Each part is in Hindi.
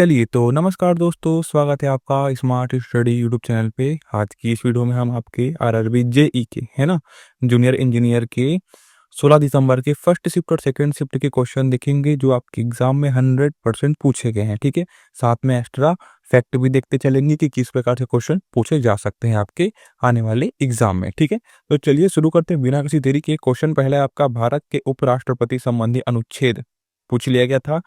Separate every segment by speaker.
Speaker 1: चलिए तो नमस्कार दोस्तों, स्वागत है आपका स्मार्ट स्टडी यूट्यूब चैनल पे। आज की इस वीडियो में हम आपके आरआरबी जेई के है ना जूनियर इंजीनियर के 16 दिसंबर के फर्स्ट शिफ्ट और सेकंड शिफ्ट के क्वेश्चन देखेंगे जो आपके एग्जाम में 100% पूछे गए हैं। ठीक है, साथ में एक्स्ट्रा फैक्ट भी देखते चलेंगे कि किस प्रकार से क्वेश्चन पूछे जा सकते हैं आपके आने वाले एग्जाम में। ठीक है, तो चलिए शुरू करते हैं बिना किसी देरी के। क्वेश्चन पहला है आपका, भारत के उपराष्ट्रपति संबंधी अनुच्छेद पूछ लिया गया था।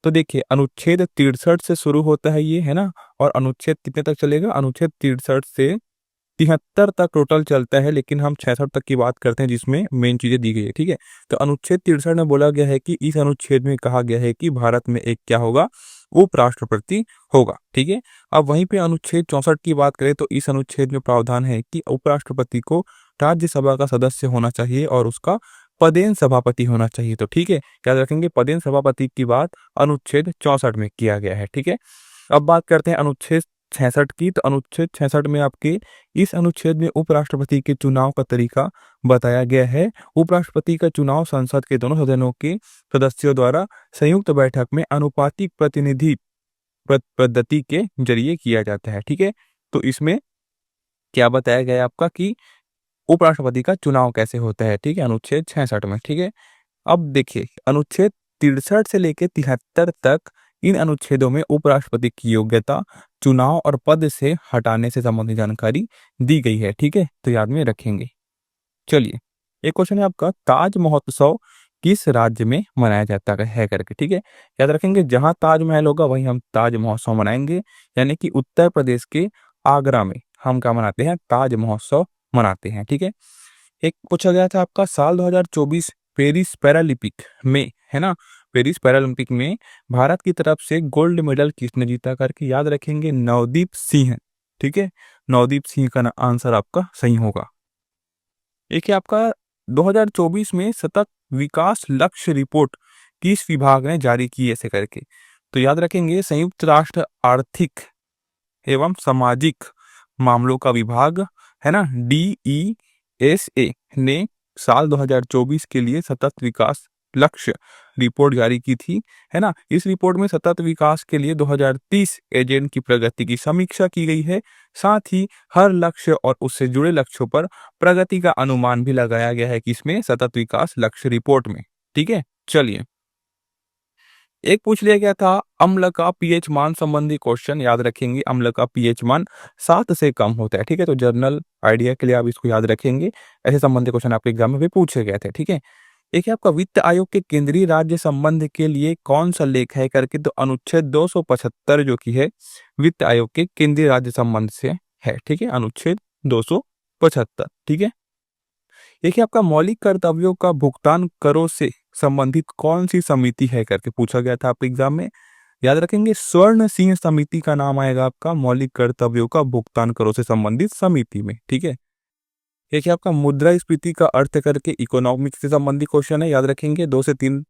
Speaker 1: तो देखिए अनुच्छेद 63 से शुरू होता है ये, है ना, और अनुच्छेद कितने तक चलेगा? अनुच्छेद 63 से 73 तक टोटल चलता है, लेकिन हम 66 तक की बात करते हैं जिसमें मेन चीजें दी गई है। ठीक है, तो अनुच्छेद 63 में बोला गया है कि इस अनुच्छेद में कहा गया है कि भारत में एक क्या होगा? उपराष्ट्रपति होगा। ठीक है, अब वहीं पे अनुच्छेद 64 की बात करें तो इस अनुच्छेद में प्रावधान है कि उपराष्ट्रपति को राज्यसभा का सदस्य होना चाहिए और उसका पदेन सभापति होना चाहिए। तो ठीक है, याद रखेंगे पदेन सभापति की बात अनुच्छेद 64 में किया गया है। ठीक है, अब बात करते हैं अनुच्छेद 66 की। तो अनुच्छेद 66 में आपके इस अनुच्छेद में उपराष्ट्रपति के चुनाव का तरीका बताया गया है। उपराष्ट्रपति का चुनाव संसद के दोनों सदनों के सदस्यों द्वारा संयुक्त बैठक में अनुपातिक प्रतिनिधि पद्धति के जरिए किया जाता है। ठीक है, तो इसमें क्या बताया गया है आपका कि उपराष्ट्रपति का चुनाव कैसे होता है। ठीक है, अनुच्छेद 66 में। ठीक है, अब देखिए अनुच्छेद 63 से लेकर 73 तक इन अनुच्छेदों में उपराष्ट्रपति की योग्यता, चुनाव और पद से हटाने से संबंधित जानकारी दी गई है। ठीक है, तो याद में रखेंगे। चलिए एक क्वेश्चन है आपका, ताज महोत्सव किस राज्य में मनाया जाता है करके। ठीक है, याद रखेंगे जहां ताजमहल होगा वहीं हम ताज महोत्सव मनाएंगे, यानी कि उत्तर प्रदेश के आगरा में हम क्या मनाते हैं? ताज महोत्सव मनाते हैं। ठीक है, एक पूछा गया था आपका, साल 2024 पेरिस पैरालंपिक में, है ना, पेरिस पैरालंपिक में भारत की तरफ से गोल्ड मेडल किसने जीता करके। याद रखेंगे नवदीप सिंह। ठीक है, नवदीप सिंह का आंसर आपका सही होगा। एक है आपका 2024 में सतत विकास लक्ष्य रिपोर्ट किस विभाग ने जारी की ऐसे करके। तो याद रखेंगे संयुक्त राष्ट्र आर्थिक एवं सामाजिक मामलों का विभाग, है ना, DESA ने साल 2024 के लिए सतत विकास लक्ष्य रिपोर्ट जारी की थी, है ना। इस रिपोर्ट में सतत विकास के लिए 2030 एजेंड की प्रगति की समीक्षा की गई है। साथ ही हर लक्ष्य और उससे जुड़े लक्ष्यों पर प्रगति का अनुमान भी लगाया गया है कि इसमें सतत विकास लक्ष्य रिपोर्ट में। ठीक है, चलिए एक पूछ लिया गया था अम्ल का पीएच मान संबंधी क्वेश्चन। याद रखेंगे अम्ल का पीएच मान 7 से कम होता है। ठीक है, तो जर्नल आइडिया के लिए आप इसको याद रखेंगे, ऐसे संबंधी क्वेश्चन आपके एग्जाम में भी पूछे गए थे। ठीक है, एक है आपका वित्त आयोग के केंद्रीय राज्य संबंध के लिए कौन सा लेख है करके। तो अनुच्छेद 275 जो की है वित्त आयोग के केंद्रीय राज्य संबंध से है। ठीक है, अनुच्छेद 275। ठीक है, देखिए आपका मौलिक कर्तव्यों का भुगतान करों से संबंधित कौन सी समिति है करके पूछा गया था आपके एग्जाम में। याद रखेंगे स्वर्ण सिंह समिति का नाम आएगा आपका मौलिक कर्तव्यों का भुगतान करों से संबंधित समिति में। ठीक है, देखिए आपका मुद्रास्फीति का अर्थ करके इकोनॉमिक्स से संबंधित क्वेश्चन है। याद रखेंगे 2 से 3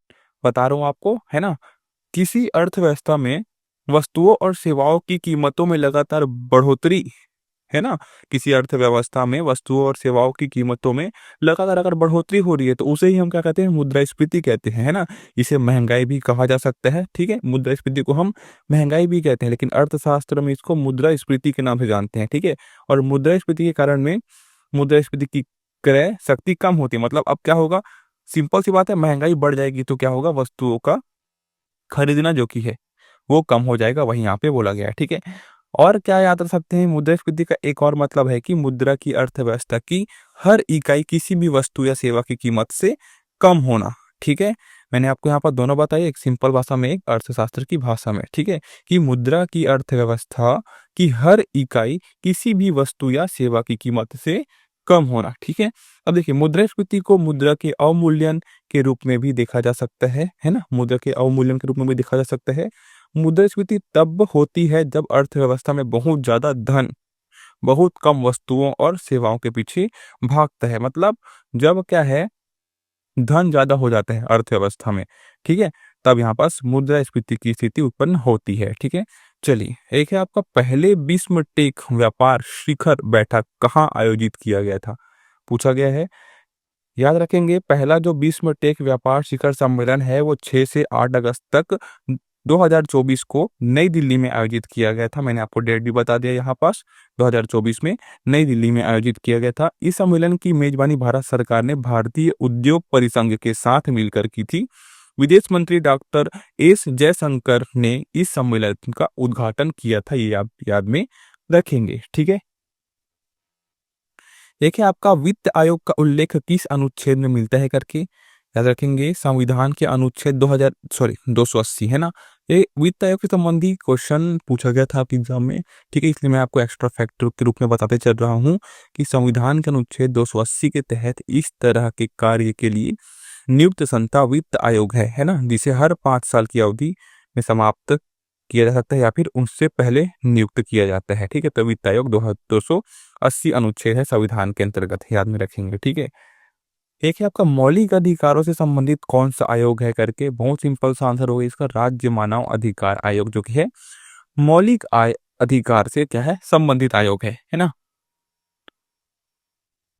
Speaker 1: बता रहा हूं आपको, है ना। किसी अर्थव्यवस्था में वस्तुओं और सेवाओं की कीमतों में लगातार बढ़ोतरी, है ना, किसी अर्थव्यवस्था में वस्तुओं और सेवाओं की कीमतों में लगातार अगर बढ़ोतरी हो रही है तो उसे ही हम क्या कहते हैं? मुद्रास्फीति कहते हैं, है ना। इसे महंगाई भी कहा जा सकता है। ठीक है, मुद्रास्फीति को हम महंगाई भी कहते हैं, लेकिन अर्थशास्त्र में इसको मुद्रास्फीति के नाम से जानते हैं। ठीक है, और मुद्रास्फीति के कारण में मुद्रास्फीति की क्रय शक्ति कम होती है। मतलब अब क्या होगा? सिंपल सी बात है, महंगाई बढ़ जाएगी तो क्या होगा? वस्तुओं का खरीदना जो की है वो कम हो जाएगा, वही यहाँ पे बोला गया है। ठीक है, और क्या याद रख सकते हैं? मुद्रास्फीति का एक और मतलब है कि मुद्रा की अर्थव्यवस्था की हर इकाई किसी भी वस्तु या सेवा की कीमत से कम होना। ठीक है, मैंने आपको यहाँ पर दोनों बताई, एक सिंपल भाषा में, एक अर्थशास्त्र की भाषा में। ठीक है, कि मुद्रा की अर्थव्यवस्था की हर इकाई किसी भी वस्तु या सेवा की कीमत से कम होना। ठीक है, अब देखिए मुद्रास्फीति को मुद्रा के अवमूल्यन के रूप में भी देखा जा सकता है ना, मुद्रा के अवमूल्यन के रूप में भी देखा जा सकता है। मुद्रास्फीति तब होती है जब अर्थव्यवस्था में बहुत ज्यादा धन बहुत कम वस्तुओं और सेवाओं के पीछे भागता है। मतलब जब क्या है, धन ज्यादा हो जाता है अर्थव्यवस्था में, ठीक है, तब यहाँ पास मुद्रास्फीति की स्थिति उत्पन्न होती है। ठीक है, चलिए एक है आपका, पहले विश्व टेक व्यापार शिखर बैठक कहाँ आयोजित किया गया था, पूछा गया है। याद रखेंगे पहला जो विश्व टेक व्यापार शिखर सम्मेलन है वो 6 से 8 अगस्त तक 2024 को नई दिल्ली में आयोजित किया गया था। मैंने आपको डेट भी बता दिया यहाँ पास, 2024 में नई दिल्ली में आयोजित किया गया था। इस सम्मेलन की मेजबानी भारत सरकार ने भारतीय उद्योग परिसंघ के साथ मिलकर की थी। विदेश मंत्री डॉक्टर एस जयशंकर ने इस सम्मेलन का उद्घाटन किया था, ये आप याद में रखेंगे। ठीक है, देखिए आपका वित्त आयोग का उल्लेख किस अनुच्छेद में मिलता है करके याद रखेंगे, संविधान के अनुच्छेद 280 है ना। ये वित्त आयोग से संबंधी क्वेश्चन पूछा गया था आपके एग्जाम में। ठीक है, इसलिए मैं आपको एक्स्ट्रा फैक्टर के रूप में बताते चल रहा हूँ कि संविधान के अनुच्छेद 280 के तहत इस तरह के कार्य के लिए नियुक्त संस्था वित्त आयोग है ना, जिसे हर 5 साल की अवधि में समाप्त किया जा सकता है या फिर उससे पहले नियुक्त किया जाता है। ठीक है, तो वित्त आयोग 280 अनुच्छेद है संविधान के अंतर्गत, याद में रखेंगे। ठीक है, एक है आपका मौलिक अधिकारों से संबंधित कौन सा आयोग है करके, बहुत सिंपल सा आंसर होगा इसका, राज्य मानव अधिकार आयोग जो कि है मौलिक अधिकार से क्या है संबंधित आयोग है ना।